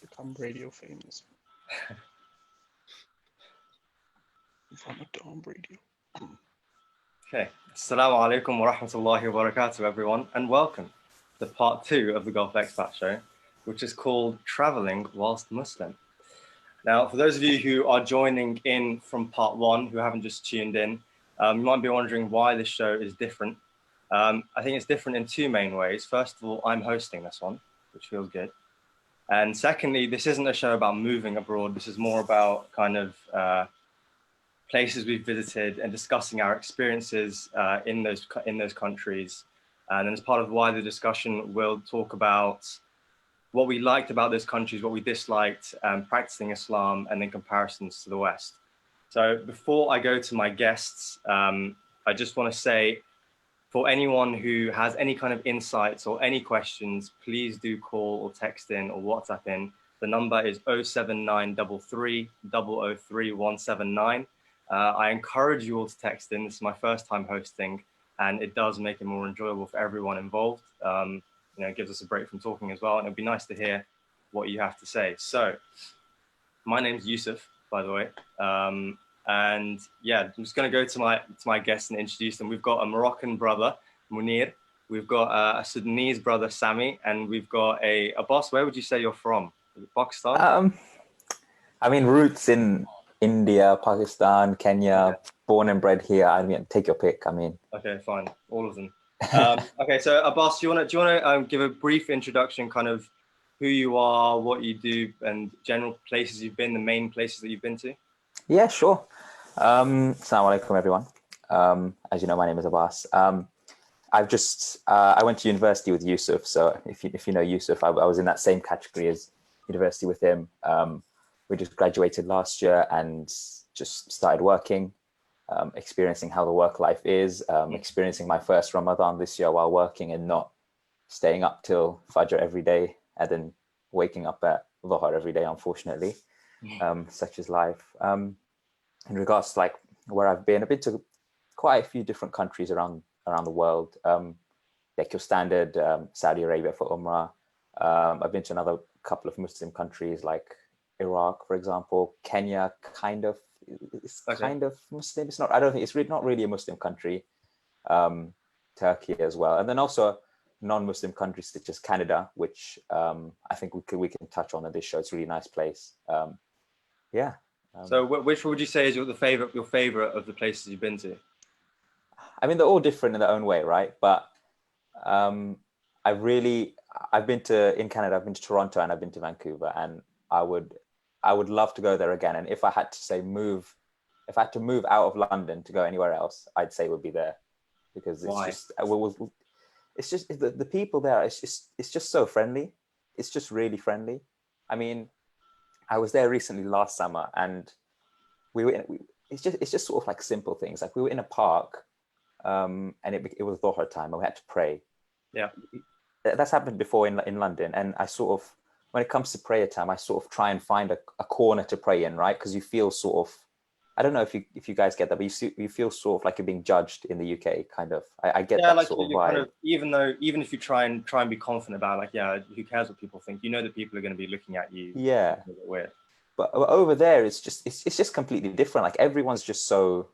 become radio famous. Ramadan radio. Okay, Assalamu alaikum wa rahmatullahi wa barakatuh, everyone, and welcome to part 2 of the Gulf Expat Show, which is called Traveling Whilst Muslim. Now, for those of you who are joining in from part 1, who haven't just tuned in, you might be wondering why this show is different. I think it's different in two main ways. First of all, I'm hosting this one, which feels good. And secondly, this isn't a show about moving abroad. This is more about kind of places we've visited and discussing our experiences in those countries. And as part of the wider discussion, we'll talk about what we liked about those countries, what we disliked, practicing Islam, and then comparisons to the West. So before I go to my guests, I just want to say, for anyone who has any kind of insights or any questions, please do call or text in or WhatsApp in. The number is 07933 003 179. I encourage you all to text in. This is my first time hosting, and it does make it more enjoyable for everyone involved. It gives us a break from talking as well, and it'd be nice to hear what you have to say. So, my name's Yusuf, by the way, and yeah, I'm just going to go to my guests and introduce them. We've got a Moroccan brother, Munir. We've got a Sudanese brother, Sami, and we've got a boss. Where would you say you're from? Is it Pakistan? Roots in India, Pakistan, Kenya, born and bred here. Take your pick. Okay, fine, all of them. Okay, so Abbas, do you want to give a brief introduction, kind of who you are, what you do, and general places you've been, the main places that you've been to? Yeah, sure. Assalamu alaikum, everyone. As you know, my name is Abbas. I went to university with Yusuf. So if you know Yusuf, I was in that same category as university with him. We just graduated last year and just started working, experiencing how the work life is, experiencing my first Ramadan this year while working and not staying up till Fajr every day and then waking up at Dhuhr every day, unfortunately. Such is life. In regards to like where I've been to quite a few different countries around the world. Like your standard Saudi Arabia for Umrah. I've been to another couple of Muslim countries like Iraq, for example. Kenya, kind of Muslim. It's not. I don't think it's not really a Muslim country. Turkey as well, and then also non-Muslim countries such as Canada, which I think we can touch on in this show. It's a really nice place. So which would you say is your favorite of the places you've been to? They're all different in their own way, right? But I've been in Canada, I've been to Toronto and I've been to Vancouver, and I would love to go there again. And if I had to move out of London to go anywhere else, I'd say it would be there, because it's just the people there. It's just so friendly. It's just really friendly. I was there recently last summer, and it's just sort of like simple things. Like we were in a park, and it was Dhuhr time, and we had to pray. Yeah, that's happened before in London, and I sort of, when it comes to prayer time, I sort of try and find a corner to pray in, right? Because you feel sort of, I don't know if you guys get that, but you feel sort of like you're being judged in the UK, kind of. I get that sort of vibe. Kind of, even if you try and be confident about who cares what people think? You know that people are going to be looking at you. Yeah. Weird. But over there, it's just completely different. Like everyone's so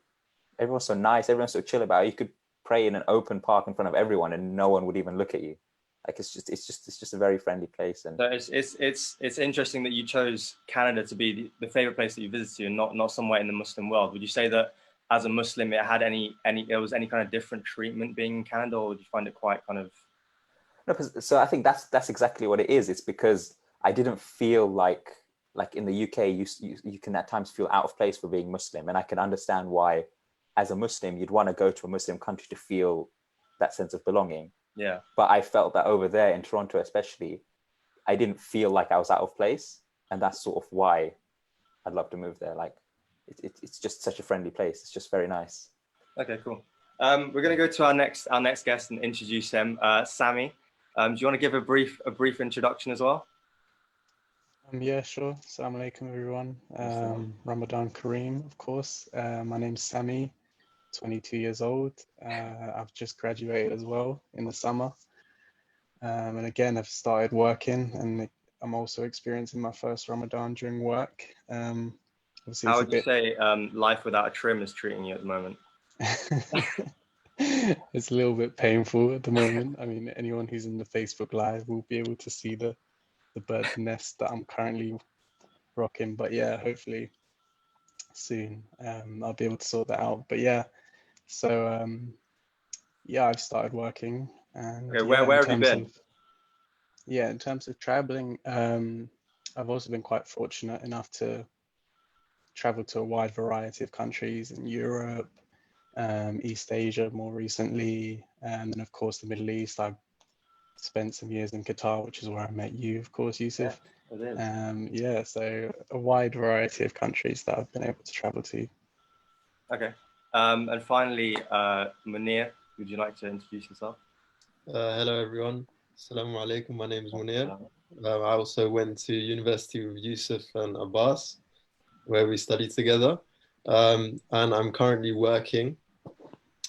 nice, everyone's so chill about it. You could pray in an open park in front of everyone, and no one would even look at you. Like it's just a very friendly place. And so it's interesting that you chose Canada to be the favorite place that you visited, and not somewhere in the Muslim world. Would you say that as a Muslim, it had any kind of different treatment being in Canada, or would you find it quite kind of? No, so I think that's exactly what it is. It's because I didn't feel like in the UK, you can at times feel out of place for being Muslim, and I can understand why, as a Muslim, you'd want to go to a Muslim country to feel that sense of belonging. Yeah. But I felt that over there in Toronto, especially, I didn't feel like I was out of place, and that's sort of why I'd love to move there. Like, it's just such a friendly place. It's just very nice. Okay, cool. We're going to go to our next guest and introduce him, Sami. Do you want to give a brief introduction as well? Yeah, sure. Assalamu alaikum, everyone. Ramadan Kareem, of course. My name's Sami, 22 years old. I've just graduated as well in the summer. And again, I've started working, and I'm also experiencing my first Ramadan during work. Obviously, How it's a would you bit. say life without a trim is treating you at the moment? It's a little bit painful at the moment. I mean, anyone who's in the Facebook Live will be able to see the bird nest that I'm currently rocking. But yeah, hopefully soon I'll be able to sort that out. But yeah, so yeah, I've started working, and Okay, yeah, where have you been? in terms of traveling, I've also been quite fortunate enough to travel to a wide variety of countries in Europe, East Asia more recently, and then of course the Middle East. I've spent some years in Qatar, which is where I met you, of course, Yeah, Yusuf. it is. Yeah, so a wide variety of countries that I've been able to travel to. Okay. And finally, Munir, would you like to introduce yourself? Hello everyone. Assalamu alaikum. My name is Munir. I also went to university with Yusuf and Abbas, where we studied together. And I'm currently working.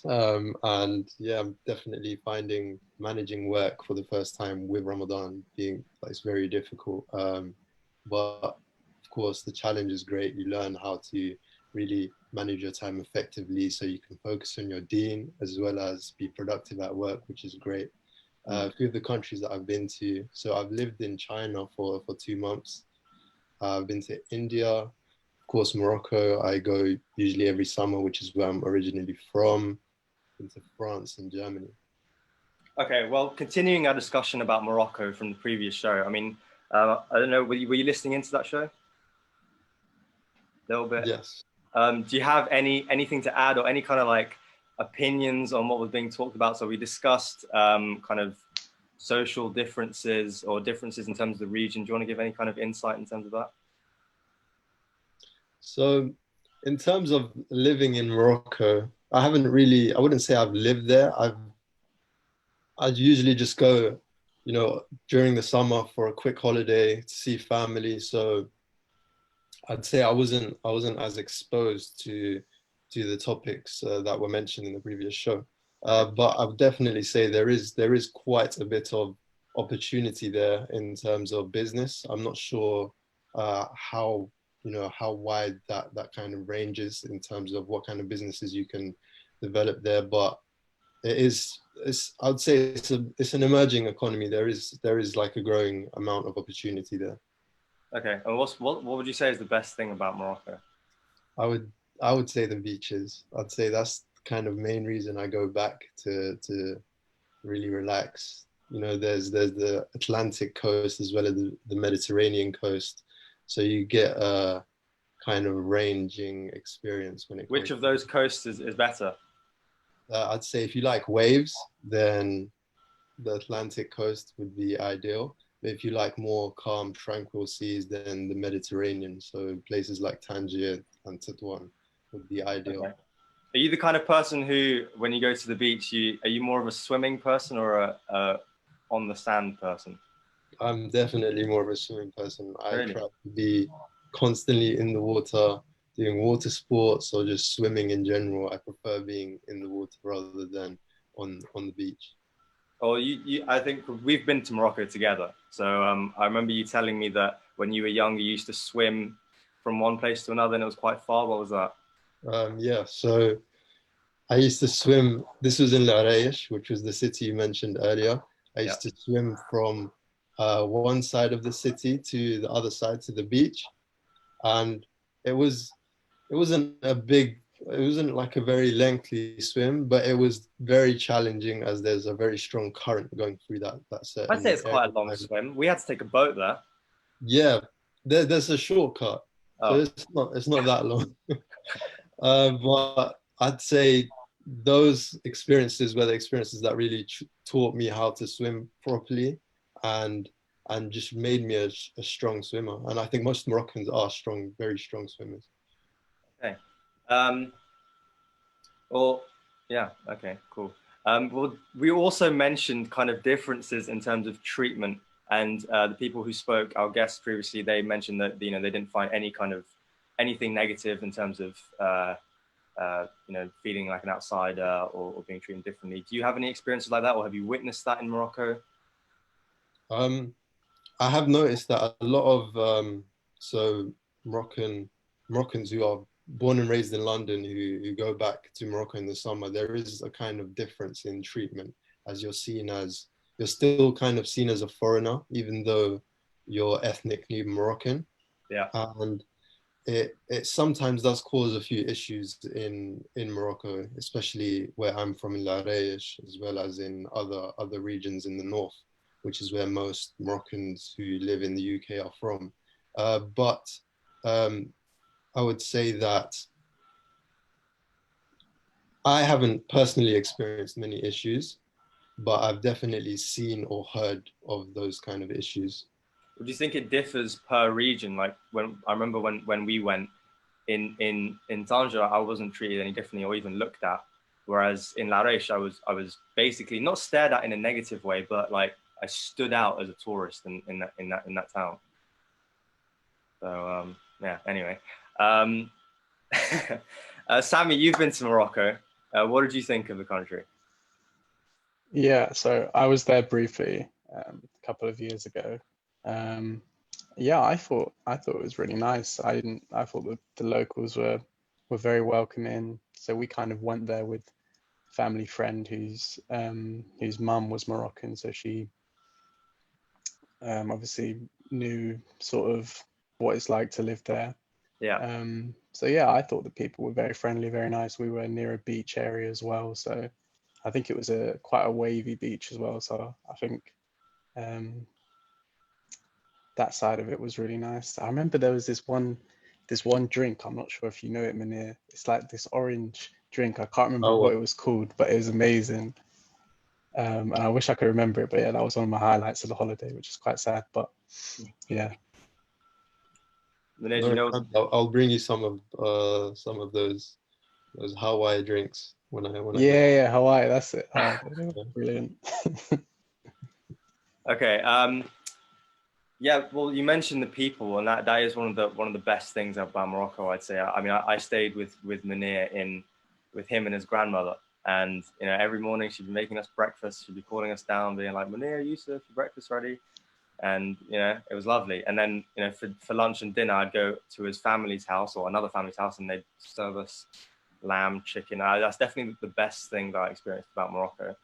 And yeah, I'm definitely finding managing work for the first time with Ramadan being like, it's very difficult. But of course, the challenge is great. You learn how to really manage your time effectively so you can focus on your deen as well as be productive at work, which is great. A few of the countries that I've been to, so I've lived in China for 2 months. I've been to India, of course, Morocco. I go usually every summer, which is where I'm originally from. Been to France and Germany. Okay, well, continuing our discussion about Morocco from the previous show, I mean, I don't know, were you listening into that show? A little bit? Yes. Do you have anything to add or any kind of like opinions on what was being talked about? So we discussed kind of social differences or differences in terms of the region. Do you want to give any kind of insight in terms of that? So in terms of living in Morocco, I wouldn't say I've lived there. I'd usually just go, during the summer for a quick holiday to see family. So I'd say I wasn't as exposed to the topics that were mentioned in the previous show. But I would definitely say there is quite a bit of opportunity there in terms of business. I'm not sure how how wide that kind of ranges in terms of what kind of businesses you can develop there, but I'd say it's an emerging economy. There is like a growing amount of opportunity there. Okay, and what would you say is the best thing about Morocco? I would say the beaches. I'd say that's kind of main reason I go back to really relax. There's the Atlantic coast as well as the Mediterranean coast, so you get a kind of ranging experience when it comes. Which of those coasts is better? I'd say if you like waves, then the Atlantic coast would be ideal. But if you like more calm, tranquil seas, then the Mediterranean, so places like Tangier and Tetuan would be ideal. Okay. Are you the kind of person who, when you go to the beach, are you more of a swimming person or a on the sand person? I'm definitely more of a swimming person. Really? I try to be constantly in the water, doing water sports or just swimming in general. I prefer being in the water rather than on the beach. Oh, I think we've been to Morocco together. So I remember you telling me that when you were young, you used to swim from one place to another and it was quite far. What was that? Yeah, so I used to swim. This was in L'Araish, which was the city you mentioned earlier. I used to swim from one side of the city to the other side to the beach, and it wasn't like a very lengthy swim, but it was very challenging as there's a very strong current going through that certain I'd say it's quite a long area. swim. We had to take a boat there. Yeah, there's a shortcut, so it's not that long. But I'd say those experiences were the experiences that really taught me how to swim properly and just made me a strong swimmer. And I think most Moroccans are strong, very strong swimmers. Okay. Well, yeah. Okay. Cool. Well, we also mentioned kind of differences in terms of treatment, and the people who spoke, our guests previously, they mentioned that they didn't find anything negative in terms of feeling like an outsider or being treated differently. Do you have any experiences like that, or have you witnessed that in Morocco? I have noticed that a lot of so Moroccans who are born and raised in London who go back to Morocco in the summer, there is a kind of difference in treatment, as you're still kind of seen as a foreigner, even though you're ethnically Moroccan. Yeah. And it sometimes does cause a few issues in Morocco, especially where I'm from in Laraish, as well as in other regions in the north, which is where most Moroccans who live in the UK are from. But I would say that I haven't personally experienced many issues, but I've definitely seen or heard of those kind of issues. Do you think it differs per region? Like when I remember when we went in Tanger, I wasn't treated any differently or even looked at. Whereas in Larish, I was basically not stared at in a negative way, but like I stood out as a tourist in that town. So yeah. Anyway, um, Sammy, you've been to Morocco. What did you think of the country? Yeah, so I was there briefly a couple of years ago. Um, yeah, I thought it was really nice. I thought that the locals were very welcoming. So we kind of went there with family friend whose mum was Moroccan, so she obviously knew sort of what it's like to live there. Yeah. So yeah, I thought the people were very friendly, very nice. We were near a beach area as well, so I think it was a quite a wavy beach as well. So I think um, that side of it was really nice. I remember there was this one drink. I'm not sure if you know it, Manir. It's like this orange drink. I can't remember Oh, what it was called, but it was amazing. And I wish I could remember it, but yeah, that was one of my highlights of the holiday, which is quite sad. But yeah, Manoj, you no, know, I'll bring you some of those Hawaii drinks when I go. yeah, Hawaii. That's it. Oh, they were brilliant. okay. Yeah, well, you mentioned the people, and that is one of the best things about Morocco, I'd say. I mean, I stayed with Munir with him and his grandmother, and every morning she'd be making us breakfast. She'd be calling us down, being like, "Munir, Yusuf, your breakfast ready?" And it was lovely. And then for lunch and dinner, I'd go to his family's house or another family's house, and they'd serve us lamb, chicken. That's definitely the best thing that I experienced about Morocco.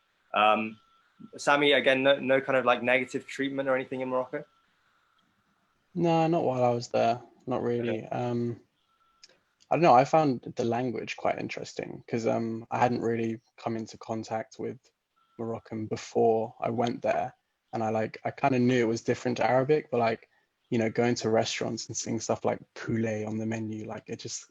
Sammy, again, no kind of like negative treatment or anything in Morocco. No, not while I was there. Not really. I don't know. I found the language quite interesting because I hadn't really come into contact with Moroccan before I went there, and I kind of knew it was different to Arabic, but like going to restaurants and seeing stuff like poulet on the menu, like it just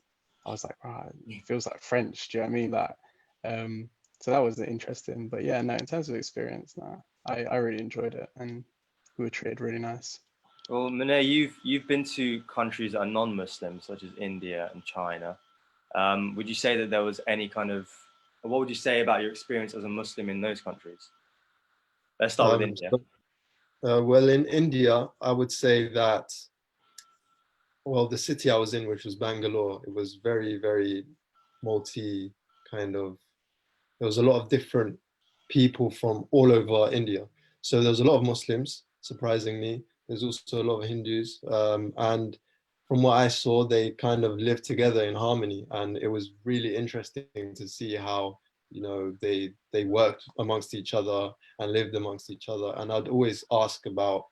I was like, right, it feels like French. Do you know what I mean? Like, so that was interesting. But yeah, no, in terms of experience, no, I really enjoyed it, and we were treated really nice. Well, Monet, you've been to countries that are non-Muslim, such as India and China. Would you say that there was any kind of, what would you say about your experience as a Muslim in those countries? Let's start with Um, India. so, well, in India, I would say that, well, the city I was in, which was Bangalore, it was very, very multi kind of, there was a lot of different people from all over India. So there was a lot of Muslims, surprisingly. There's also a lot of Hindus. And from what I saw, they kind of lived together in harmony. And it was really interesting to see how, they worked amongst each other and lived amongst each other. And I'd always ask about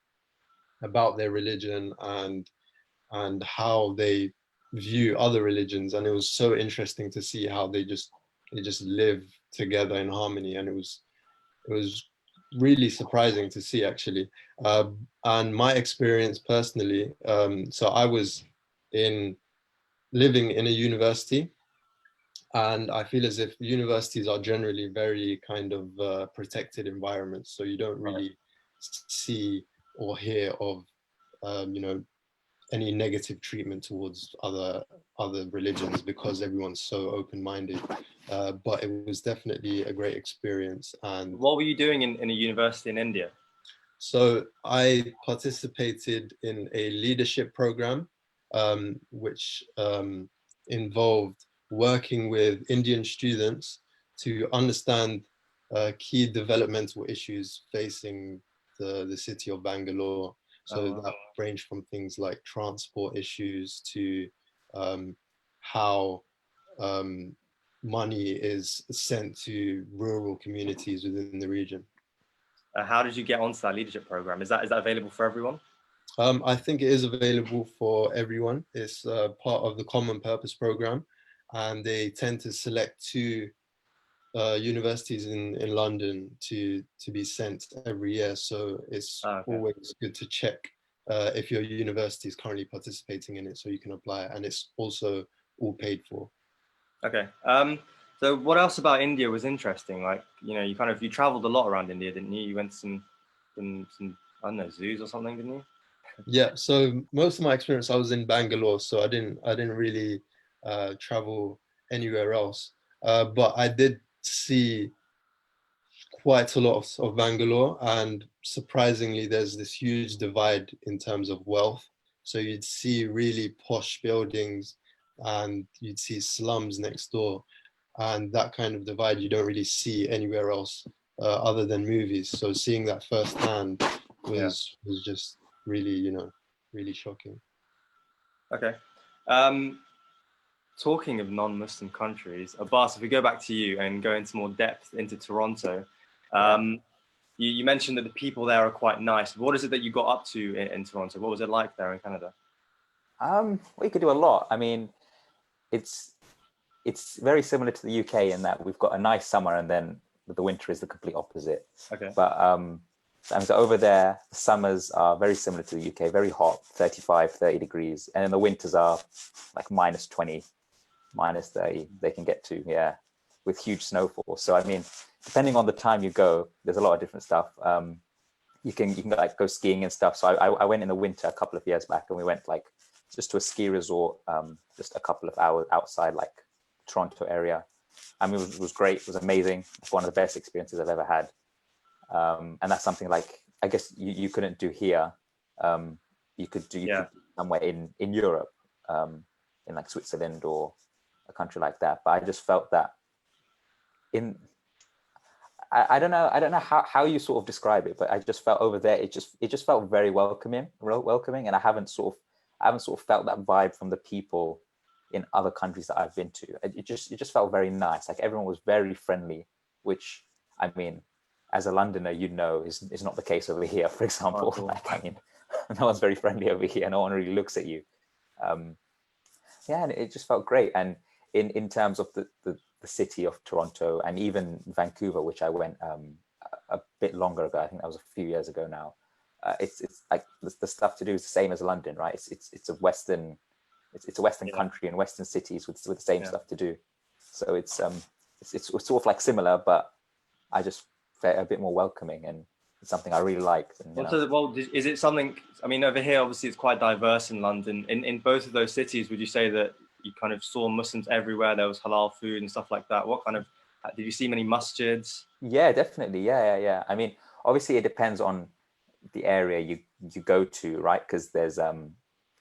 their religion and how they view other religions, and it was so interesting to see how they just live together in harmony, and it was really surprising to see, actually. And my experience personally, so I was in living in a university, and I feel as if universities are generally very kind of protected environments, so you don't Right. really see or hear of any negative treatment towards other religions, because everyone's so open-minded. But it was definitely a great experience. And What were you doing in a university in India? so I participated in a leadership program, which involved working with Indian students to understand key developmental issues facing the city of Bangalore. So wow. that ranged from things like transport issues to how money is sent to rural communities within the region. How did you get onto that leadership program? Is that available for everyone? I think it is available for everyone. It's part of the Common Purpose Program, and they tend to select two universities in London to be sent every year. So it's Okay. always good to check if your university is currently participating in it, so you can apply. And it's also all paid for. Okay. So what else about India was interesting? Like, you traveled a lot around India, didn't you? You went to some I don't know, zoos or something, didn't you? Yeah. So most of my experience, I was in Bangalore, so I didn't really travel anywhere else. But I did see quite a lot of Bangalore, and surprisingly, there's this huge divide in terms of wealth. So you'd see really posh buildings, and you'd see slums next door, and that kind of divide you don't really see anywhere else other than movies. So seeing that firsthand Yeah. was just really, really shocking. Okay. Talking of non-Muslim countries, Abbas, if we go back to you and go into more depth into Toronto, you mentioned that the people there are quite nice. What is it that you got up to in Toronto? What was it like there in Canada? Well, you could do a lot. I mean, it's very similar to the UK in that we've got a nice summer, and then the winter is the complete opposite. Okay. But so over there, the summers are very similar to the UK, very hot, 35, 30 degrees. And then the winters are like minus 20, minus 30, they can get to, yeah, with huge snowfall. So, I mean, depending on the time you go, there's a lot of different stuff. You can like go skiing and stuff. So I went in the winter a couple of years back, and we went like just to a ski resort, just a couple of hours outside like Toronto area. I mean, it was great. It was amazing. It's one of the best experiences I've ever had. And that's something like, I guess you couldn't do here. You could do somewhere in Europe, in like Switzerland or a country like that. But I just felt that I don't know how you sort of describe it, but I just felt over there, it just felt very welcoming, and I haven't sort of felt that vibe from the people in other countries that I've been to. It just felt very nice. Like everyone was very friendly, which, I mean, as a Londoner, is not the case over here, for example. Oh, cool. Like, I mean, no one's very friendly over here. No one really looks at you. And it just felt great. And in terms of the city of Toronto and even Vancouver, which I went a bit longer ago, I think that was a few years ago now. It's like the stuff to do is the same as London, right? It's a Western country and Western cities with the same stuff to do. So it's sort of like similar, but I just felt a bit more welcoming, and it's something I really liked. And, is it something? I mean, over here, obviously, it's quite diverse in London. In both of those cities, would you say that you kind of saw Muslims everywhere? There was halal food and stuff like that. What kind of did you see many masjids? Yeah, definitely. Yeah. I mean, obviously, it depends on the area you go to, right? Because there's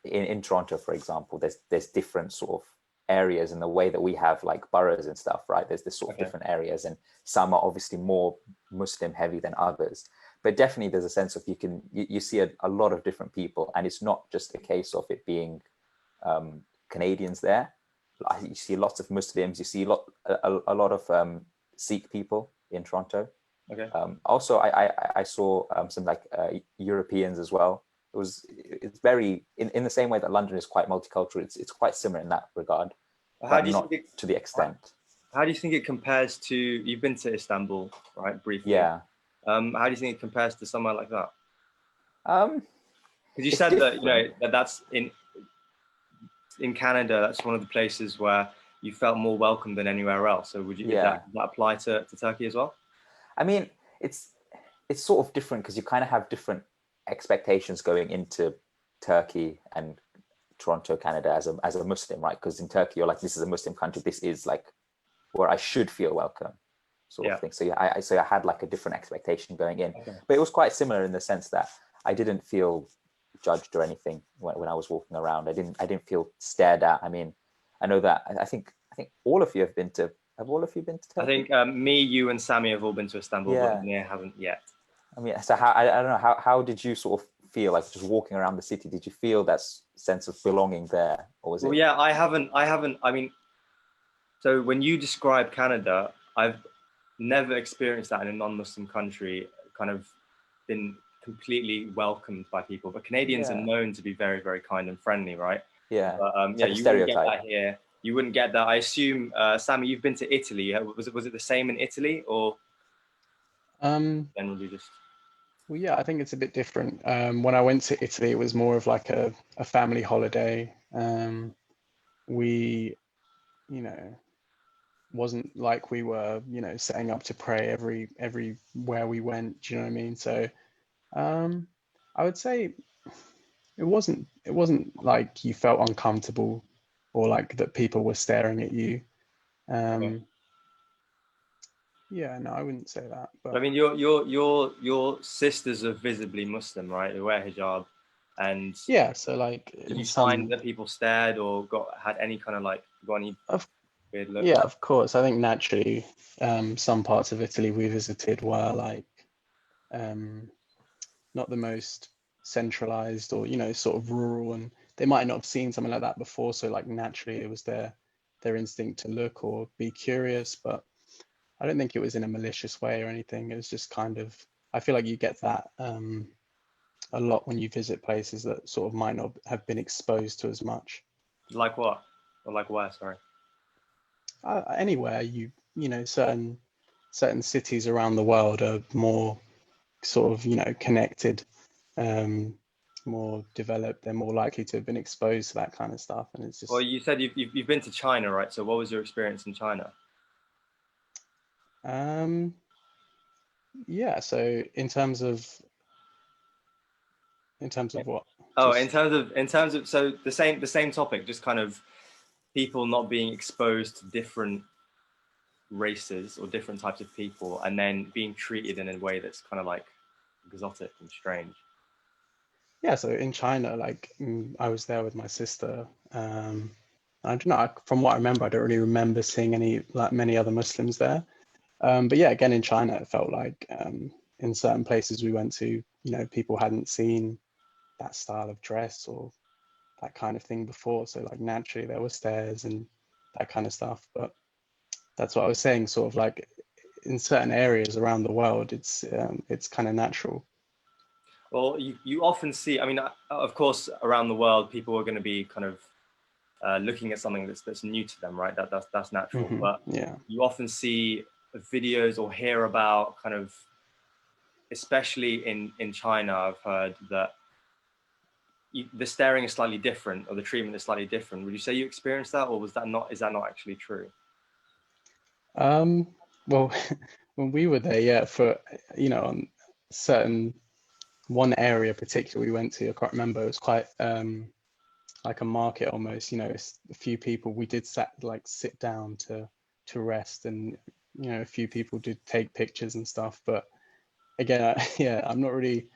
in Toronto, for example, there's different sort of areas in the way that we have like boroughs and stuff, right? There's this sort of different areas, and some are obviously more Muslim heavy than others. But definitely there's a sense of you see a lot of different people, and it's not just a case of it being Canadians there. You see lots of Muslims, you see a lot of Sikh people in Toronto. Okay. Also, I saw some like Europeans as well. It's very in the same way that London is quite multicultural. It's quite similar in that regard, but not to the extent. How do you think it compares to? You've been to Istanbul, right? Briefly. Yeah. How do you think it compares to somewhere like that? Because you said that that's in Canada. That's one of the places where you felt more welcome than anywhere else. So would that apply to Turkey as well? I mean, it's sort of different because you kind of have different expectations going into Turkey and Toronto, Canada as a Muslim, right? Because in Turkey, you're like, this is a Muslim country. This is like where I should feel welcome, sort of thing. So I had like a different expectation going in, but it was quite similar in the sense that I didn't feel judged or anything when I was walking around. I didn't feel stared at. I mean, I know that I think all of you have been to. Have all of you been to Turkey? I think me, you, and Sammy have all been to Istanbul, but Nia haven't yet. I mean, so I don't know how did you sort of feel like just walking around the city? Did you feel that sense of belonging there, or was Well, it? yeah, I haven't. I mean, so when you describe Canada, I've never experienced that in a non-Muslim country. Kind of been completely welcomed by people, but Canadians are Yeah. known to be very, very kind and friendly, right? Yeah, But it's yeah, like a you wouldn't get stereotype. that here. You wouldn't get that. I assume, Sammy, you've been to Italy. Was it the same in Italy, or generally just? Well, yeah, I think it's a bit different. When I went to Italy, it was more of like a family holiday. We, you know, wasn't like we were, setting up to pray everywhere we went. Do you know what I mean? So, I would say it wasn't like you felt uncomfortable or like that people were staring at you. Okay. Yeah, no, I wouldn't say that, I but mean, your sisters are visibly Muslim, right? They wear hijab, and yeah, so like did in you find some that people stared or had any kind of like got any of weird looks? yeah, of course. I think naturally, some parts of Italy we visited were like um, not the most centralized or sort of rural, and they might not have seen something like that before. So like naturally, it was their instinct to look or be curious, but I don't think it was in a malicious way or anything. It was just kind of I feel like you get that a lot when you visit places that sort of might not have been exposed to as much. Like what? Or like where? Sorry. Anywhere certain cities around the world are more sort of connected, um, more developed. They're more likely to have been exposed to that kind of stuff, and it's Well, just you said you've been to China, right? So what was your experience in China? um, yeah. So in terms of what, Oh, just in terms of so the same topic, just kind of people not being exposed to different races or different types of people, and then being treated in a way that's kind of like exotic and strange. yeah. So in China, like I was there with my sister. I don't know. From what I remember, I don't really remember seeing any like many other Muslims there. But yeah, again in China, it felt like in certain places we went to, people hadn't seen that style of dress or that kind of thing before. So like naturally there were stares and that kind of stuff. But that's what I was saying, sort of like in certain areas around the world, it's kind of natural. Well, you often see, I mean, of course, around the world, people are going to be kind of looking at something that's new to them, right? That's natural. But Yeah. you often see videos or hear about kind of, especially in China, I've heard that the staring is slightly different or the treatment is slightly different. Would you say you experienced that, or is that not actually true? Well, when we were there, yeah, for on certain one area particularly we went to, I can't remember. It was quite like a market almost. It's a few people. We did sit down to rest, and a few people did take pictures and stuff. But again, yeah, I'm not really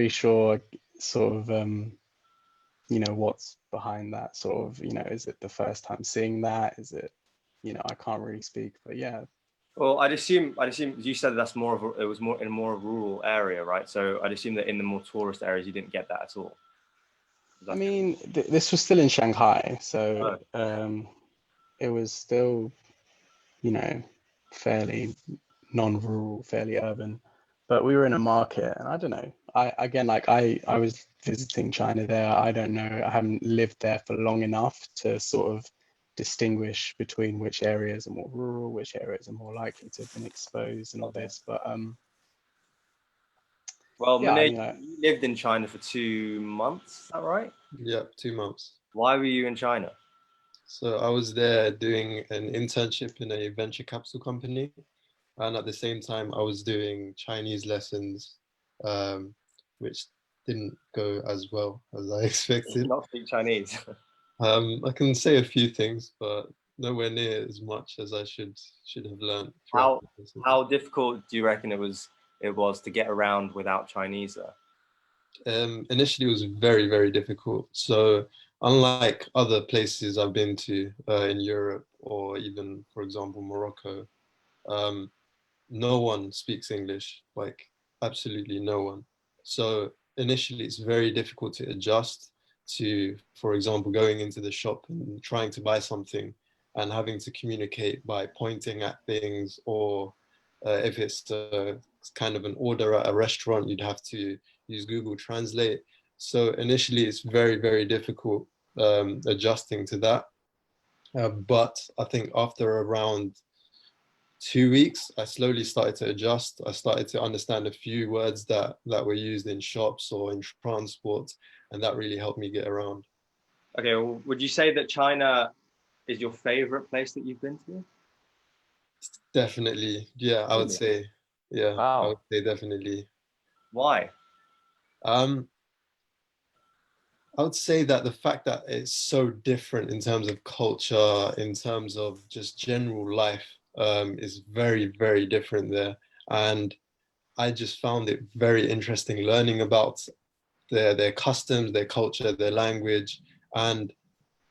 sure. Sort of, what's behind that. Sort of, is it the first time seeing that? Is it, I can't really speak. But yeah, Well, I'd assume you said that's more of it was more in a more rural area, right? So I'd assume that in the more tourist areas you didn't get that at all. Is I that true? mean, this was still in Shanghai, so Oh, it was still, you know, fairly non-rural, fairly urban. But we were in a market, and I don't know. I was visiting China there. I don't know. I haven't lived there for long enough to sort of distinguish between which areas are more rural, which areas are more likely to have been exposed, and all okay. this. But Well, yeah, I Monet, mean, you lived in China for 2 months, is that right? Yep, 2 months. Why were you in China? So I was there doing an internship in a venture capital company, and at the same time I was doing Chinese lessons, um, which didn't go as well as I Did you expected. not speak Chinese? I can say a few things, but nowhere near as much as I should have learned throughout how the process. how difficult do you reckon it was to get around without Chinese there? Initially, it was very, very difficult. So, unlike other places I've been to in Europe or even, for example, Morocco, um, no one speaks English, like absolutely no one. So initially it's very difficult to adjust to, for example, going into the shop and trying to buy something and having to communicate by pointing at things, or if it's kind of an order at a restaurant, you'd have to use Google Translate. So initially it's very, very difficult adjusting to that. But I think after around 2 weeks, I slowly started to adjust. I started to understand a few words that were used in shops or in transport, and that really helped me get around. Okay, well, would you say that China is your favorite place that you've been to? Definitely, yeah, I would say, yeah, I would Wow. say definitely. Why? Um, I would say that the fact that it's so different in terms of culture, in terms of just general life, is very, very different there. And I just found it very interesting learning about their customs, their culture, their language, and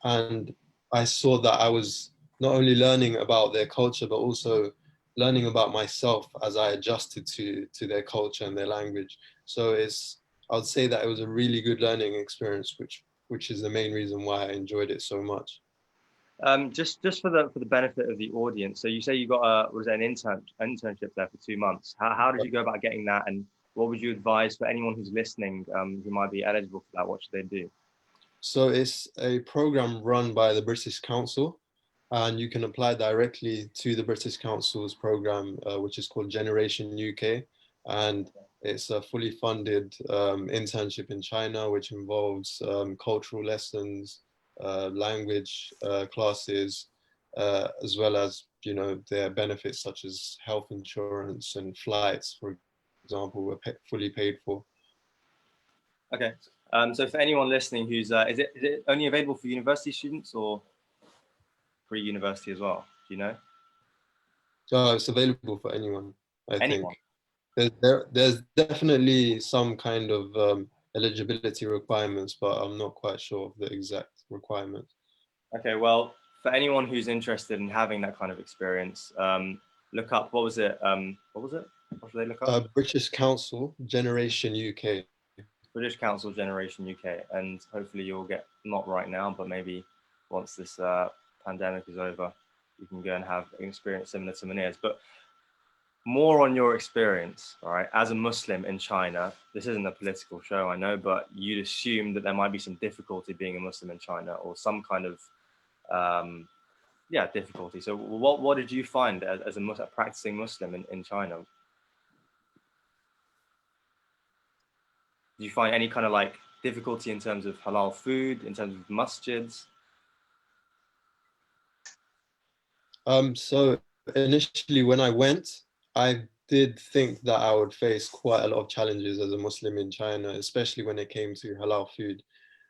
and I saw that I was not only learning about their culture but also learning about myself as I adjusted to their culture and their language. So I would say that it was a really good learning experience, which is the main reason why I enjoyed it so much. Just for the benefit of the audience. So you say you got an internship there for 2 months. How did you go about getting that, and what would you advise for anyone who's listening who might be eligible for that? What should they do? So it's a program run by the British Council, and you can apply directly to the British Council's program, which is called Generation UK. And it's a fully funded internship in China, which involves cultural lessons, language classes, as well as, their benefits such as health insurance and flights, for example, were fully paid for. Okay. So for anyone listening who's is it only available for university students or pre-university as well? Do you know? So it's available for anyone, I think. Anyone? There's definitely some kind of eligibility requirements, but I'm not quite sure of the exact requirements. Okay. Well, for anyone who's interested in having that kind of experience, look up what was it? What was it? What should they look up? British Council Generation UK. British Council Generation UK, and hopefully you'll get, not right now, but maybe once this pandemic is over, you can go and have an experience similar to Munir's. But more on your experience, all right, as a Muslim in China. This isn't a political show, I know, but you'd assume that there might be some difficulty being a Muslim in China, or some kind of difficulty. So what did you find as a practicing Muslim in China? Do you find any kind of like difficulty in terms of halal food, in terms of masjids? So initially when I went, I did think that I would face quite a lot of challenges as a Muslim in China, especially when it came to halal food.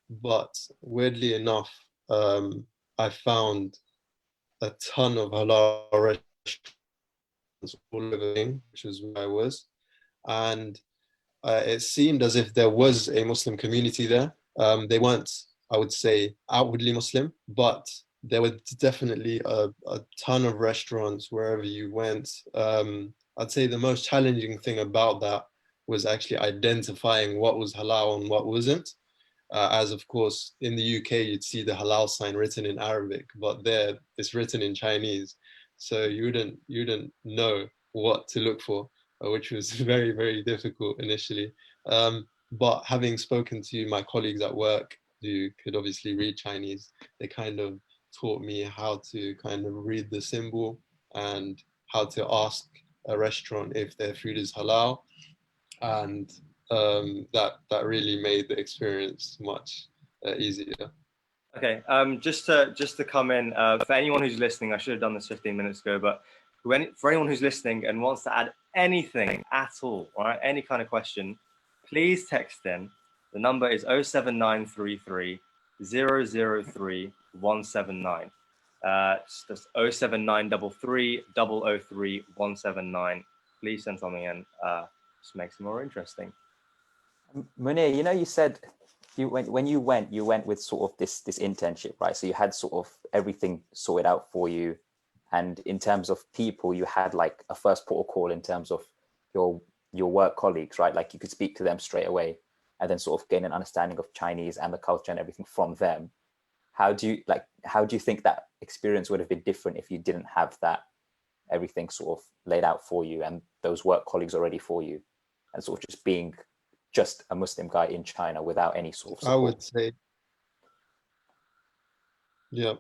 But weirdly enough, I found a ton of halal restaurants all over the thing, which was where I was. And it seemed as if there was a Muslim community there. They weren't, I would say, outwardly Muslim, but there were definitely a ton of restaurants wherever you went. I'd say the most challenging thing about that was actually identifying what was halal and what wasn't. As of course, in the UK, you'd see the halal sign written in Arabic, but there it's written in Chinese. So you wouldn't know what to look for, which was very, very difficult initially. But having spoken to my colleagues at work who could obviously read Chinese, they kind of taught me how to kind of read the symbol and how to ask a restaurant if their food is halal. And that really made the experience much easier. Okay, just to come in, for anyone who's listening, I should have done this 15 minutes ago, but for anyone who's listening and wants to add anything at all right, any kind of question, please text in. The number is 07933 003 179. It's just 07933 003 179. Please send something in. Just makes it more interesting. Munir, you said when you went with sort of this internship, right? So you had sort of everything sorted out for you, and in terms of people, you had like a first protocol in terms of your work colleagues, right? Like you could speak to them straight away. and then sort of gain an understanding of Chinese and the culture and everything from them. How do you think that experience would have been different if you didn't have that everything sort of laid out for you and those work colleagues already for you, and sort of just being just a Muslim guy in China without any sort of support? I would say, yeah,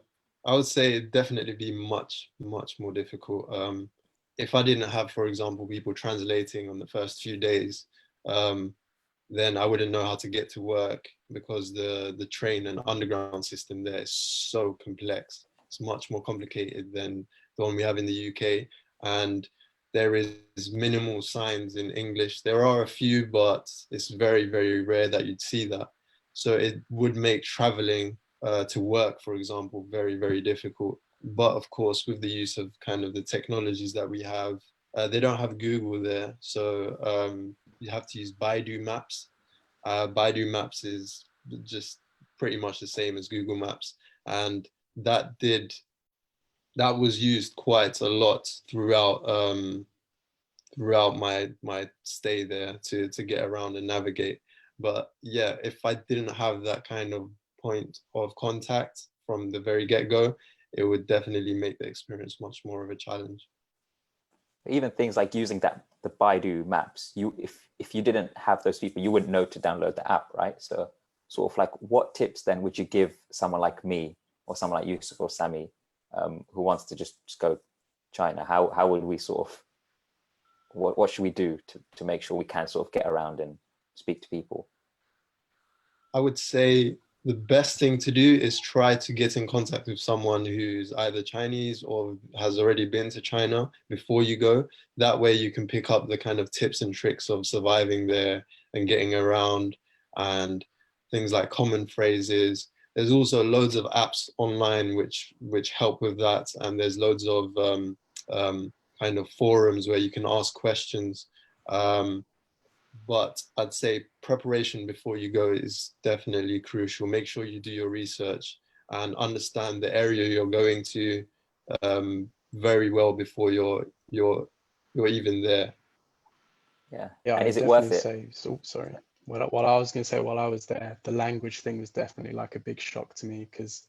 I would say it'd definitely be much, much more difficult. If I didn't have, for example, people translating on the first few days, then I wouldn't know how to get to work, because the train and underground system there is so complex. It's much more complicated than the one we have in the UK. And there is minimal signs in English. There are a few, but it's very, very rare that you'd see that. So it would make traveling to work, for example, very, very difficult. But of course, with the use of kind of the technologies that we have, they don't have Google there. So you have to use Baidu Maps. Baidu Maps is just pretty much the same as Google Maps. And that was used quite a lot throughout my stay there to get around and navigate. But yeah, if I didn't have that kind of point of contact from the very get-go, it would definitely make the experience much more of a challenge. Even things like using the Baidu Maps, if you didn't have those people, you wouldn't know to download the app, right? So sort of like, what tips then would you give someone like me or someone like Yusuf or Sami, who wants to just go China? How would we sort of, what should we do to make sure we can sort of get around and speak to people? I would say the best thing to do is try to get in contact with someone who's either Chinese or has already been to China before you go. That way you can pick up the kind of tips and tricks of surviving there and getting around, and things like common phrases. There's also loads of apps online which help with that, and there's loads of kind of forums where you can ask questions. But I'd say preparation before you go is definitely crucial. Make sure you do your research and understand the area you're going to very well before you're even there. Yeah. Yeah, And I'd is it worth definitely it? say, oh, sorry. What I was going to say, while I was there, the language thing was definitely like a big shock to me, because,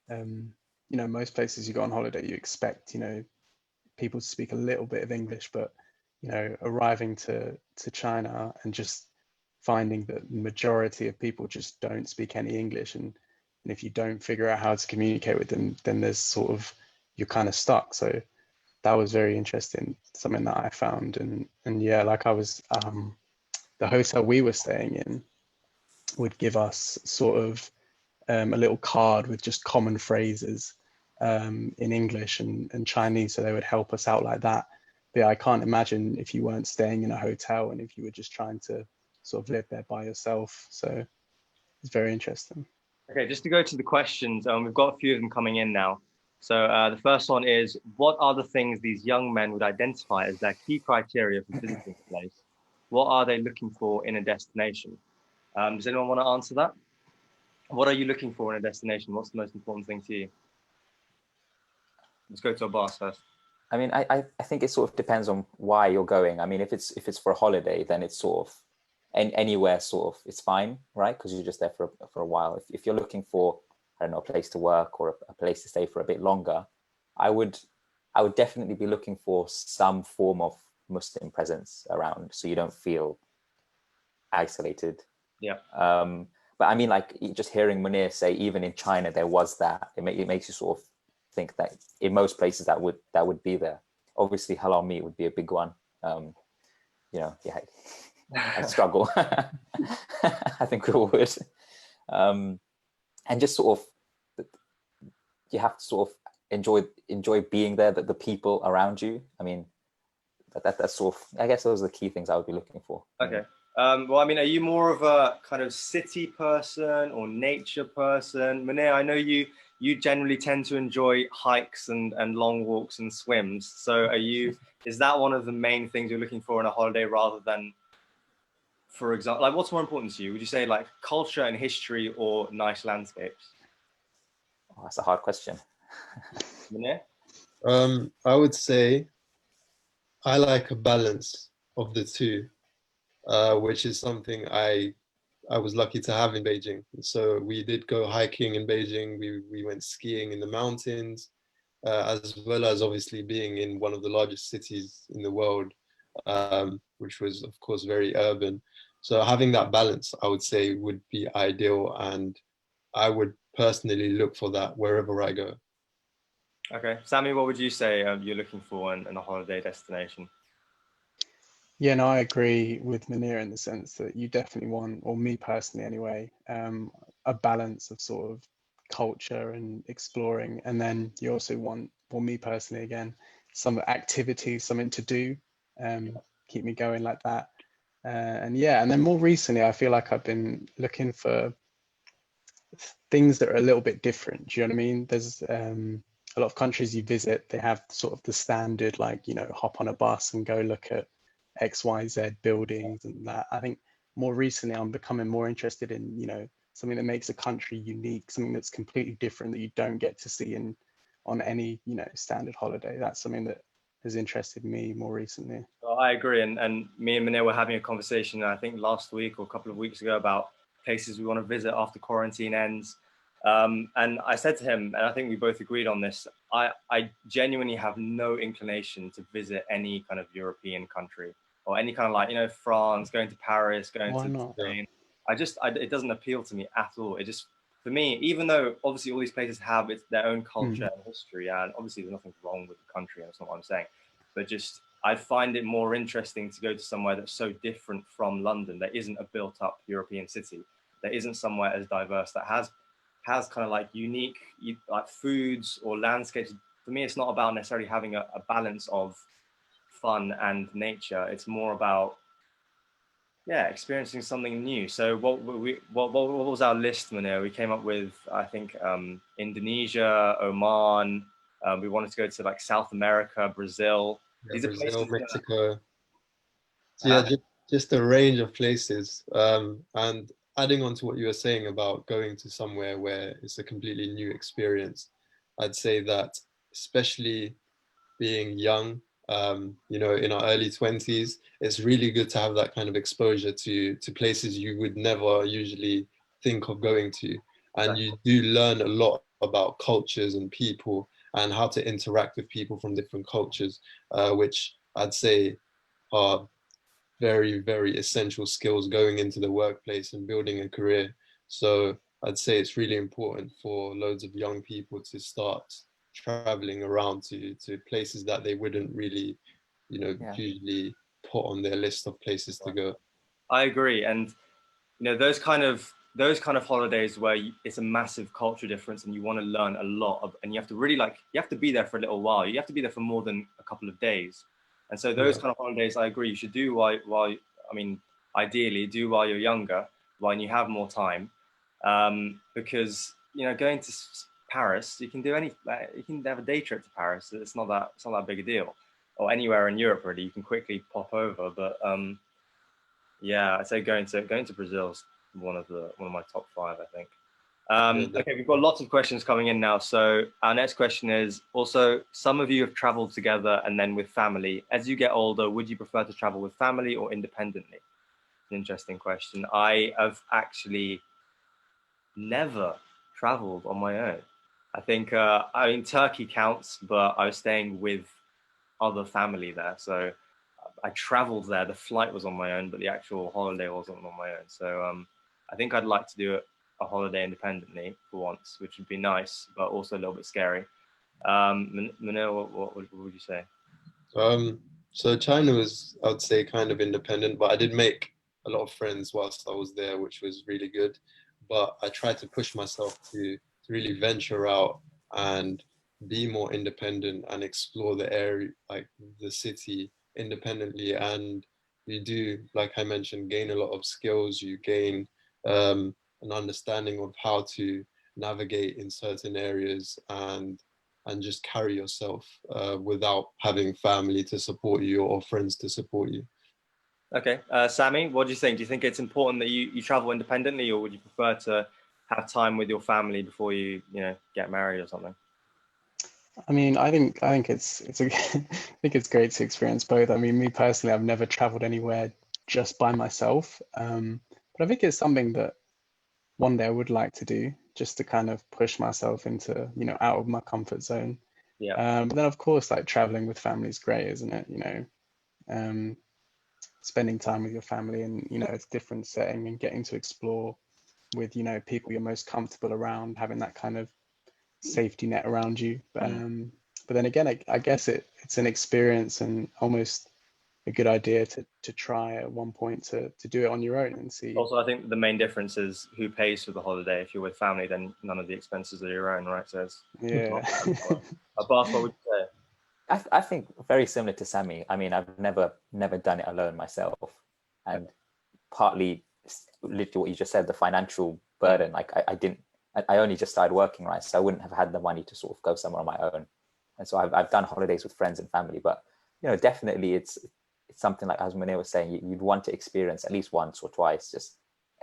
you know, most places you go on holiday, you expect, you know, people to speak a little bit of English, but, you know, arriving to China and just finding that the majority of people just don't speak any English, and if you don't figure out how to communicate with them, then there's sort of, you're kind of stuck. So that was very interesting, something that I found. And yeah, like I was, the hotel we were staying in would give us sort of a little card with just common phrases in English and Chinese, so they would help us out like that. But yeah, I can't imagine if you weren't staying in a hotel and if you were just trying to sort of live there by yourself. So it's very interesting. Okay, just to go to the questions, we've got a few of them coming in now. So the first one is, what are the things these young men would identify as their key criteria for visiting a place? What are they looking for in a destination? Does anyone want to answer that? What are you looking for in a destination? What's the most important thing to you? Let's go to Abbas first. I mean, I think it sort of depends on why you're going. I mean, if it's for a holiday, then it's sort of anywhere sort of, it's fine, right? Because you're just there for a while. If you're looking for, I don't know, a place to work or a place to stay for a bit longer, I would definitely be looking for some form of Muslim presence around, so you don't feel isolated. Yeah. But I mean, like, just hearing Munir say, even in China there was that, it makes you sort of think that in most places that would be there. Obviously, halal meat would be a big one. You know, yeah, I'd struggle. I think we all would. And just sort of, you have to sort of enjoy being there, the people around you. I mean, that's sort of, I guess those are the key things I would be looking for. Okay. Well, I mean, are you more of a kind of city person or nature person? Munir, I know you generally tend to enjoy hikes and long walks and swims. So is that one of the main things you're looking for in a holiday, rather than, for example, like, what's more important to you? Would you say like culture and history or nice landscapes? Oh, that's a hard question. Munir? I would say I like a balance of the two, which is something I I was lucky to have in Beijing. So we did go hiking in Beijing. We went skiing in the mountains, as well as obviously being in one of the largest cities in the world, which was of course very urban. So having that balance, I would say, would be ideal, and I would personally look for that wherever I go. Okay, Sammy, what would you say you're looking for in a holiday destination? Yeah, no, I agree with Munir in the sense that you definitely want, or me personally anyway, a balance of sort of culture and exploring. And then you also want, for me personally, again, some activity, something to do, keep me going like that. And yeah, and then more recently, I feel like I've been looking for things that are a little bit different. Do you know what I mean? There's a lot of countries you visit, they have sort of the standard, like, you know, hop on a bus and go look at XYZ buildings and that. I think more recently I'm becoming more interested in, you know, something that makes a country unique, something that's completely different that you don't get to see in on any, you know, standard holiday. That's something that has interested me more recently. Well, I agree, and me and Manil were having a conversation, I think last week or a couple of weeks ago, about places we want to visit after quarantine ends. And I said to him, and I think we both agreed on this, I genuinely have no inclination to visit any kind of European country or any kind of, like, you know, France, going to Paris, going Why to not? Spain. It doesn't appeal to me at all. It just, for me, even though obviously all these places have their own culture and history, and obviously there's nothing wrong with the country, and that's not what I'm saying, but just I find it more interesting to go to somewhere that's so different from London, that isn't a built-up European city, that isn't somewhere as diverse, that has kind of like unique like foods or landscapes. For me, it's not about necessarily having a balance of fun and nature. It's more about, yeah, experiencing something new. So what was our list, Manil? We came up with, I think, Indonesia, Oman. We wanted to go to like South America, Brazil. Yeah, These are Brazil, places Mexico. So yeah, that, just a range of places. And adding on to what you were saying about going to somewhere where it's a completely new experience, I'd say that especially being young, you know, in our early 20s, it's really good to have that kind of exposure to places you would never usually think of going to. And you do learn a lot about cultures and people and how to interact with people from different cultures, which I'd say are very, very essential skills going into the workplace and building a career. So I'd say it's really important for loads of young people to start traveling around to places that they wouldn't really, you know, usually put on their list of places to go. I agree, and you know those kind of holidays where it's a massive culture difference and you want to learn a lot of, and you have to really, like, you have to be there for a little while. You have to be there for more than a couple of days, and so those kind of holidays, I agree, you should do while I mean, ideally do while you're younger, when you have more time, because you know, going to Paris, you can do you can have a day trip to Paris. It's not that big a deal, or anywhere in Europe really. You can quickly pop over, but yeah, I'd say going to Brazil is one of my top five, I think. Okay, we've got lots of questions coming in now. So our next question is also, some of you have traveled together and then with family. As you get older, would you prefer to travel with family or independently? An interesting question. I have actually never traveled on my own. I think, I mean, Turkey counts, but I was staying with other family there. So I traveled there. The flight was on my own, but the actual holiday wasn't on my own. So I think I'd like to do a holiday independently for once, which would be nice, but also a little bit scary. Manil, what would you say? So China was, I would say, kind of independent, but I did make a lot of friends whilst I was there, which was really good. But I tried to push myself to really venture out and be more independent and explore the area, like the city independently. And you do, like I mentioned, gain a lot of skills. You gain an understanding of how to navigate in certain areas and just carry yourself without having family to support you or friends to support you. Okay, Sammy, what do you think? Do you think it's important that you travel independently, or would you prefer to have time with your family before you get married or something? I mean, I think I think it's great to experience both. I mean, me personally, I've never traveled anywhere just by myself. But I think it's something that one day I would like to do, just to kind of push myself into, out of my comfort zone. Yeah. But then of course, like traveling with family is great, isn't it? Um, spending time with your family and, it's a different setting and getting to explore with, people you're most comfortable around, having that kind of safety net around you. But then again, I guess it's an experience and almost a good idea to try at one point to do it on your own and see. Also, I think the main difference is who pays for the holiday. If you're with family, then none of the expenses are your own, right? So it's Yeah. Abbas, what would you say? I think very similar to Sammy. I mean, I've never done it alone myself, and partly literally what you just said, the financial burden. Like I only just started working, right? So I wouldn't have had the money to sort of go somewhere on my own. And so I've done holidays with friends and family, but definitely it's something like, as Munir was saying, you'd want to experience at least once or twice, just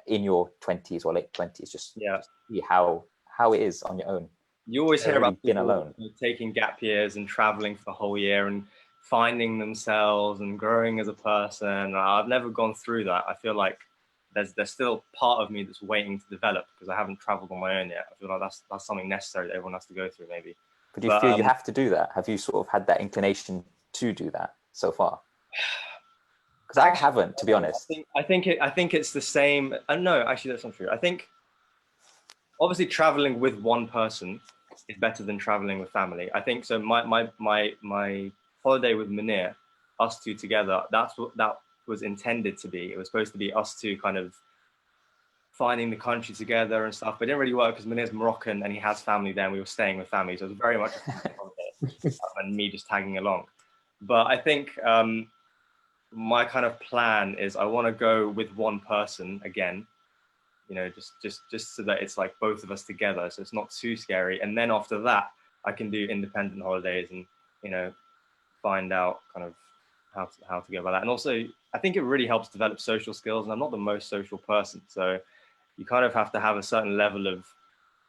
in your 20s or late 20s, just see how it is on your own. You always hear about being people alone, taking gap years and traveling for the whole year and finding themselves and growing as a person. I've never gone through that. I feel like there's still part of me that's waiting to develop because I haven't traveled on my own yet. I feel like that's something necessary that everyone has to go through, maybe. But do you feel you have to do that? Have you sort of had that inclination to do that so far? Because I haven't, to be honest. I think it's the same. No, actually, that's not true. I think obviously traveling with one person is better than traveling with family. I think so. My holiday with Munir, us two together, that's what that was intended to be. It was supposed to be us two kind of finding the country together and stuff, but it didn't really work because Munir's Moroccan and he has family there and we were staying with family. So it was very much a holiday and me just tagging along. But I think my kind of plan is I want to go with one person again, just so that it's like both of us together, so it's not too scary. And then after that, I can do independent holidays and find out kind of how to go about that. And also, I think it really helps develop social skills. And I'm not the most social person, so you kind of have to have a certain level of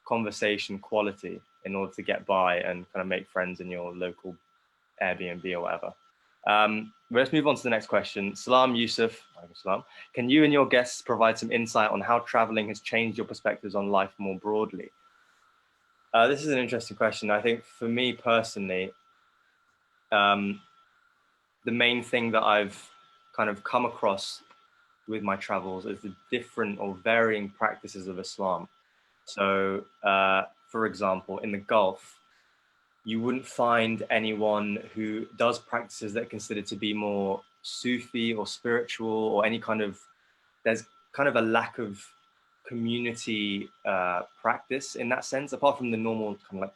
conversation quality in order to get by and kind of make friends in your local Airbnb or whatever. Let's move on to the next question. Salam, Yusuf. Salam. Can you and your guests provide some insight on how traveling has changed your perspectives on life more broadly? This is an interesting question. I think for me personally, the main thing that I've kind of come across with my travels is the different or varying practices of Islam. So, for example, in the Gulf, you wouldn't find anyone who does practices that are considered to be more Sufi or spiritual or any kind of, there's kind of a lack of community practice in that sense, apart from the normal kind of like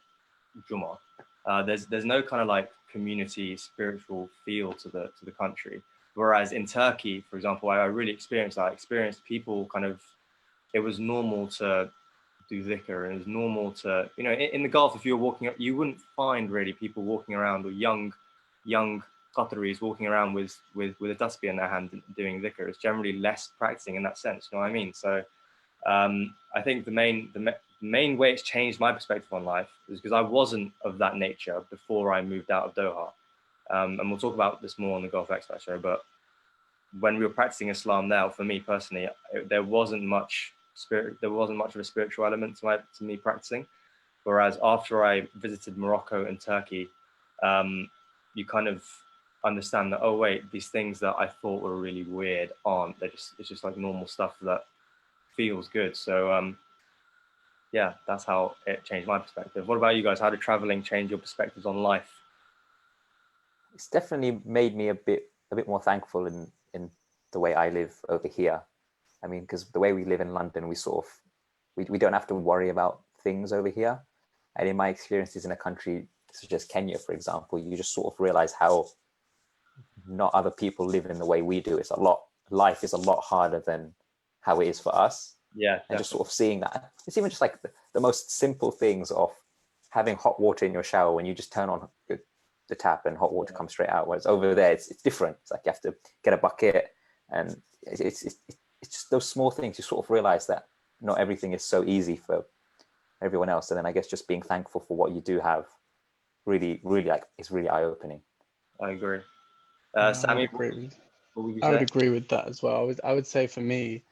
Jummah. There's no kind of like community spiritual feel to the country. Whereas in Turkey, for example, I really experienced that. I experienced people kind of, it was normal to do dhikr, and it was normal to, in the Gulf, if you were walking up, you wouldn't find really people walking around, or young Qataris walking around with a tasbih in their hand doing dhikr. It's generally less practicing in that sense, you know what I mean? So I think the main way it's changed my perspective on life is because I wasn't of that nature before I moved out of Doha. And we'll talk about this more on the Gulf Expat show, but when we were practicing Islam there, for me personally, there wasn't much of a spiritual element to me practicing. Whereas after I visited Morocco and Turkey, you kind of understand that, oh wait, these things that I thought were really weird aren't. It's just like normal stuff that feels good. So yeah, that's how it changed my perspective. What about you guys? How did traveling change your perspectives on life? It's definitely made me a bit more thankful in the way I live over here. I mean, because the way we live in London, we don't have to worry about things over here. And in my experiences in a country such as Kenya, for example, you just sort of realize how not other people live in the way we do. Life is a lot harder than how it is for us. Yeah, and definitely. just sort of seeing that. It's even just like the most simple things of having hot water in your shower when you just turn on the tap and hot water comes straight out. Whereas over there, it's different. It's like you have to get a bucket, and it's just those small things. You sort of realize that not everything is so easy for everyone else. And then I guess just being thankful for what you do have really is really eye-opening. I agree. I Sammy, would agree with, what would you I would say? agree with that as well. I would say for me,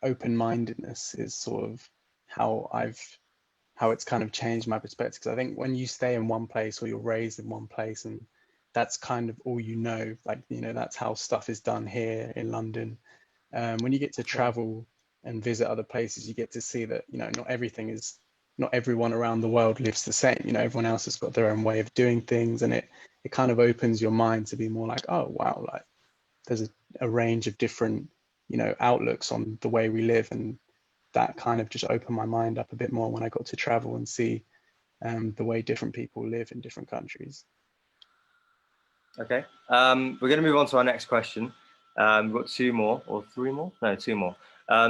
open-mindedness is sort of how it's kind of changed my perspective. Because I think when you stay in one place or you're raised in one place and that's kind of all you know, like, you know, that's how stuff is done here in London. When you get to travel and visit other places, you get to see that, you know, not everyone around the world lives the same. You know, everyone else has got their own way of doing things, and it kind of opens your mind to be more like, oh wow, like there's a range of different, you know, outlooks on the way we live. And that kind of just opened my mind up a bit more when I got to travel and see the way different people live in different countries. Okay, we're going to move on to our next question. We've got two more, or three more? No, two more.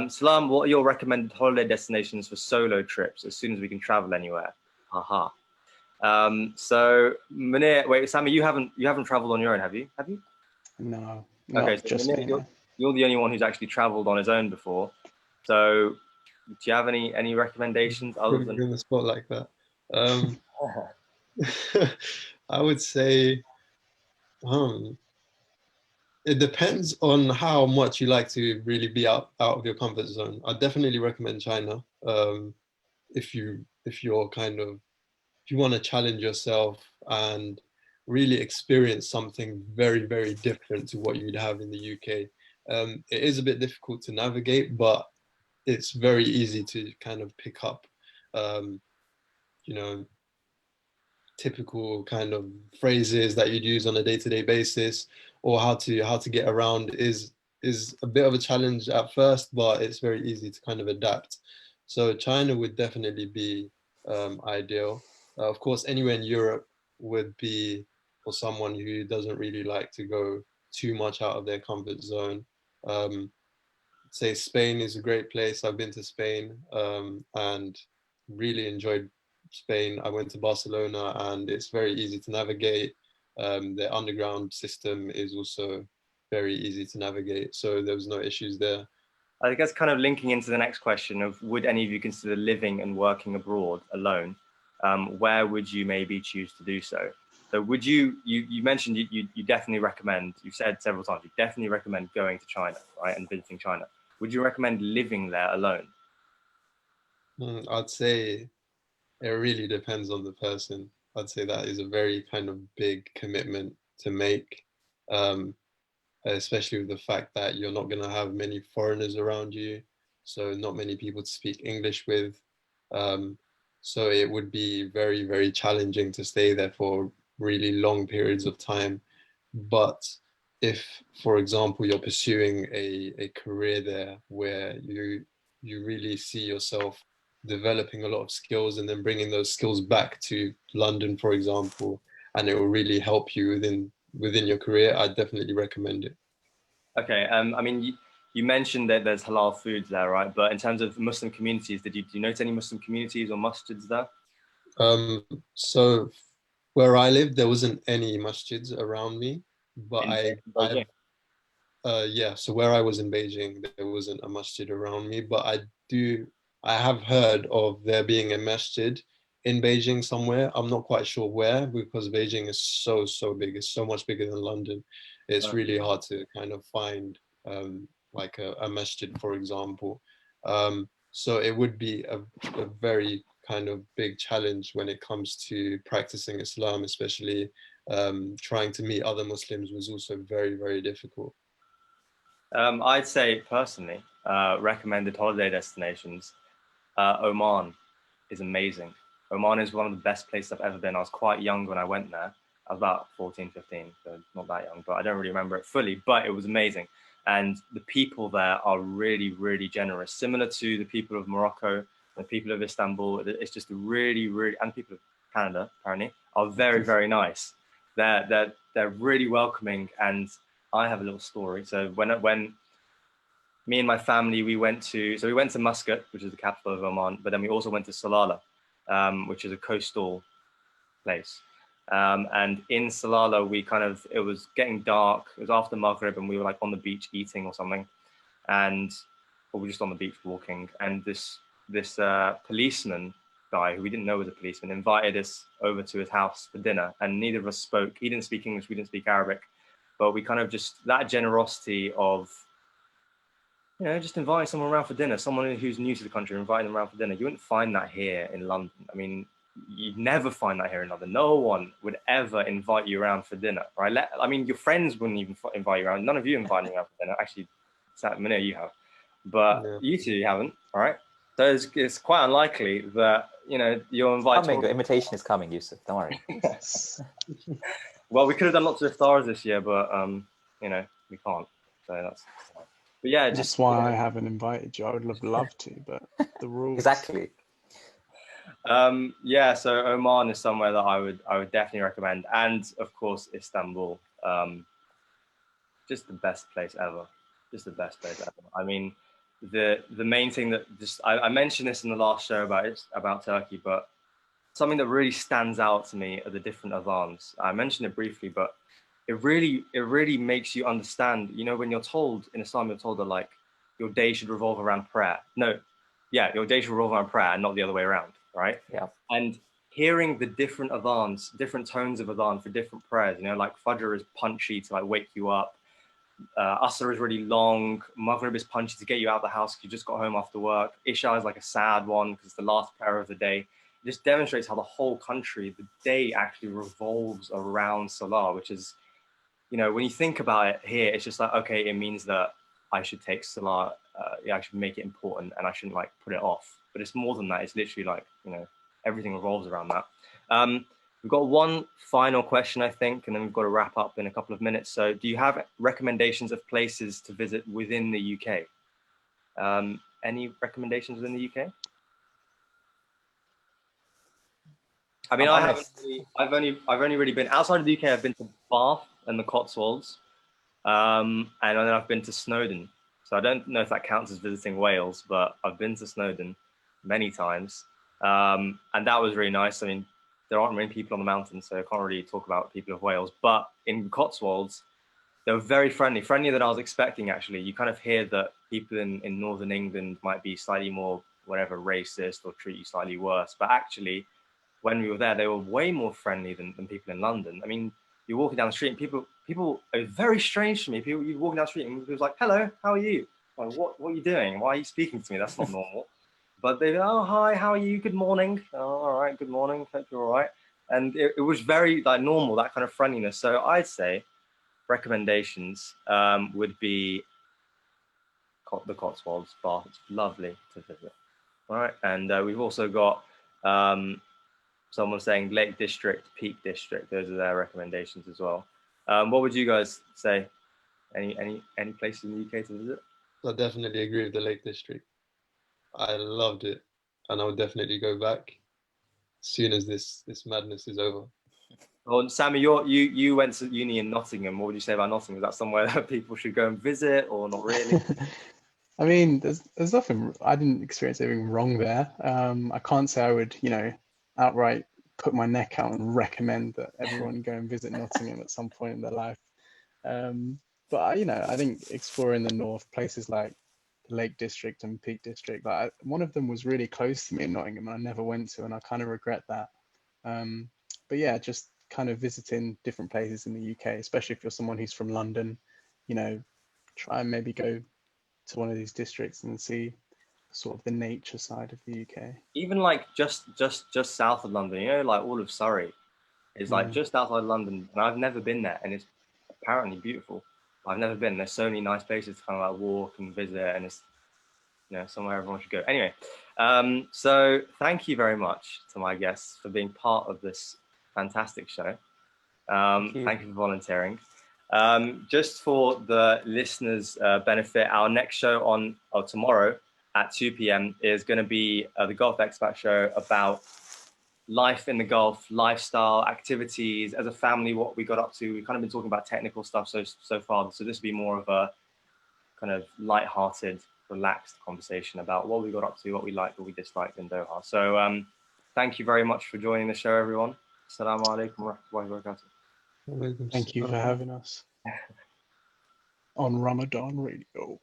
Salam, what are your recommended holiday destinations for solo trips as soon as we can travel anywhere? Haha. So Munir, wait, Sammy, you haven't traveled on your own, have you? No, Okay, not so just Munir, me. No. you're the only one who's actually traveled on his own before. So do you have any recommendations other Put than me in the spot like that. I would say, it depends on how much you like to really be out of your comfort zone. I definitely recommend China. If you're kind of, if you want to challenge yourself and really experience something very, very different to what you'd have in the UK. It is a bit difficult to navigate, but it's very easy to kind of pick up, you know, typical kind of phrases that you'd use on a day-to-day basis, or how to get around is a bit of a challenge at first, but it's very easy to kind of adapt. So China would definitely be ideal. Of course, anywhere in Europe would be for someone who doesn't really like to go too much out of their comfort zone. Say Spain is a great place. I've been to Spain and really enjoyed Spain. I went to Barcelona and it's very easy to navigate. The underground system is also very easy to navigate, so there was no issues there. I guess kind of linking into the next question of would any of you consider living and working abroad alone? Where would you maybe choose to do so? So would you mentioned you definitely recommend, you've said several times, you definitely recommend going to China, right, and visiting China. Would you recommend living there alone? I'd say it really depends on the person. I'd say that is a very kind of big commitment to make, especially with the fact that you're not going to have many foreigners around you, so not many people to speak English with. So it would be very, very challenging to stay there for really long periods of time. But if, for example, you're pursuing a career there where you really see yourself developing a lot of skills and then bringing those skills back to London, for example, and it will really help you within your career, I definitely recommend it. Okay, I mean, you mentioned that there's halal foods there, right? But in terms of Muslim communities, do you notice any Muslim communities or masjids there? So where I live, there wasn't any masjids around me, but In Beijing? yeah, so where I was in Beijing, there wasn't a masjid around me, but I have heard of there being a masjid in Beijing somewhere. I'm not quite sure where, because Beijing is so big. It's so much bigger than London. It's really hard to kind of find like a masjid, for example. So it would be a very kind of big challenge when it comes to practicing Islam, especially trying to meet other Muslims was also very, very difficult. I'd say personally, recommended holiday destinations. Oman is amazing. Oman is one of the best places I've ever been. I was quite young when I went there. I was about 14, 15, so not that young, but I don't really remember it fully, but it was amazing. And the people there are really, really generous, similar to the people of Morocco, the people of Istanbul. It's just really, really, and the people of Canada, apparently, are very, very nice. They're really welcoming. And I have a little story. So when me and my family, we went to Muscat, which is the capital of Oman, but then we also went to Salalah, which is a coastal place. And in Salalah, it was getting dark. It was after Maghrib, and we were like on the beach eating or something, or we were just on the beach walking. And this policeman guy, who we didn't know was a policeman, invited us over to his house for dinner. And neither of us spoke. He didn't speak English. We didn't speak Arabic, but we kind of just, that generosity of you know, just inviting someone around for dinner, someone who's new to the country, inviting them around for dinner. You wouldn't find that here in London. I mean, you'd never find that here in London. No one would ever invite you around for dinner, right? I mean, your friends wouldn't even invite you around. None of you invite me around for dinner. Actually, Minute you have, but Yeah. you two you haven't, all right? So it's quite unlikely that, you know, you'll invite. Coming, the invitation is coming, Yusuf. Don't worry. Yes. Well, we could have done lots of iftars this year, but you know, we can't. So that's. But yeah, That's just why I haven't invited you. I would have loved to, but the rules. Exactly. Yeah, so Oman is somewhere that I would definitely recommend, and of course Istanbul. Just the best place ever. Just the best place ever. I mean, the main thing that just I mentioned this in the last show about Turkey, but something that really stands out to me are the different adhans. I mentioned it briefly, but it really makes you understand. You know, when you're told in Islam, you're told that like your day should revolve around prayer. No, yeah, your day should revolve around prayer and not the other way around, right? Yeah. And hearing the different adhans, different tones of adhan for different prayers, you know, like Fajr is punchy to like wake you up. Asr is really long. Maghrib is punchy to get you out of the house because you just got home after work. Isha is like a sad one because it's the last prayer of the day. It just demonstrates how the whole country, the day actually revolves around Salah, which is, you know, when you think about it here, it's just like, okay, it means that I should take Salah, I should make it important and I shouldn't like put it off. But it's more than that. It's literally like, you know, everything revolves around that. We've got one final question, I think, and then we've got to wrap up in a couple of minutes. So do you have recommendations of places to visit within the UK? Any recommendations within the UK? I mean, I'm honest. I've only really been outside of the UK. I've been to Bath and the Cotswolds, and then I've been to Snowdon. So I don't know if that counts as visiting Wales, but I've been to Snowdon many times, and that was really nice. I mean, there aren't many people on the mountain, so I can't really talk about people of Wales. But in Cotswolds, they were very friendly, friendlier than I was expecting. Actually, you kind of hear that people in northern England might be slightly more whatever racist or treat you slightly worse, but actually when we were there, they were way more friendly than people in London. I mean, you're walking down the street and people are very strange to me. You're walking down the street and people's like, hello, how are you? Like, what are you doing? Why are you speaking to me? That's not normal. But they go, oh, hi, how are you? Good morning. Oh, all right, good morning. Hope you're all right. And it was very like normal, that kind of friendliness. So I'd say recommendations would be the Cotswolds, Bath. It's lovely to visit. All right. And we've also got someone saying Lake District, Peak District. Those are their recommendations as well. What would you guys say? Any places in the UK to visit? I definitely agree with the Lake District. I loved it, and I would definitely go back as soon as this madness is over. Well, Sammy, you went to uni in Nottingham. What would you say about Nottingham? Is that somewhere that people should go and visit, or not really? I mean, there's nothing. I didn't experience anything wrong there. I can't say I would, you know, outright put my neck out and recommend that everyone go and visit Nottingham at some point in their life. But you know, I think exploring the north, places like the Lake District and Peak District, like one of them was really close to me in Nottingham, and I never went to, and I kind of regret that. But yeah, just kind of visiting different places in the UK, especially if you're someone who's from London, you know, try and maybe go to one of these districts and see sort of the nature side of the UK. Even like just south of London, you know, like all of Surrey is like Yeah. just outside London, and I've never been there, and it's apparently beautiful. I've never been. There's so many nice places to kind of like walk and visit, and it's, you know, somewhere everyone should go. Anyway, so thank you very much to my guests for being part of this fantastic show. Thank you for volunteering. Just for the listeners' benefit, our next show on tomorrow at 2 p.m. is going to be the Gulf Expat show about life in the Gulf, lifestyle, activities, as a family, what we got up to. We've kind of been talking about technical stuff so far, so this will be more of a kind of light-hearted, relaxed conversation about what we got up to, what we liked, what we disliked in Doha. So thank you very much for joining the show, everyone. Assalamu alaikum wa rahmatullahi wa barakatuh. Thank you for having us on Ramadan Radio.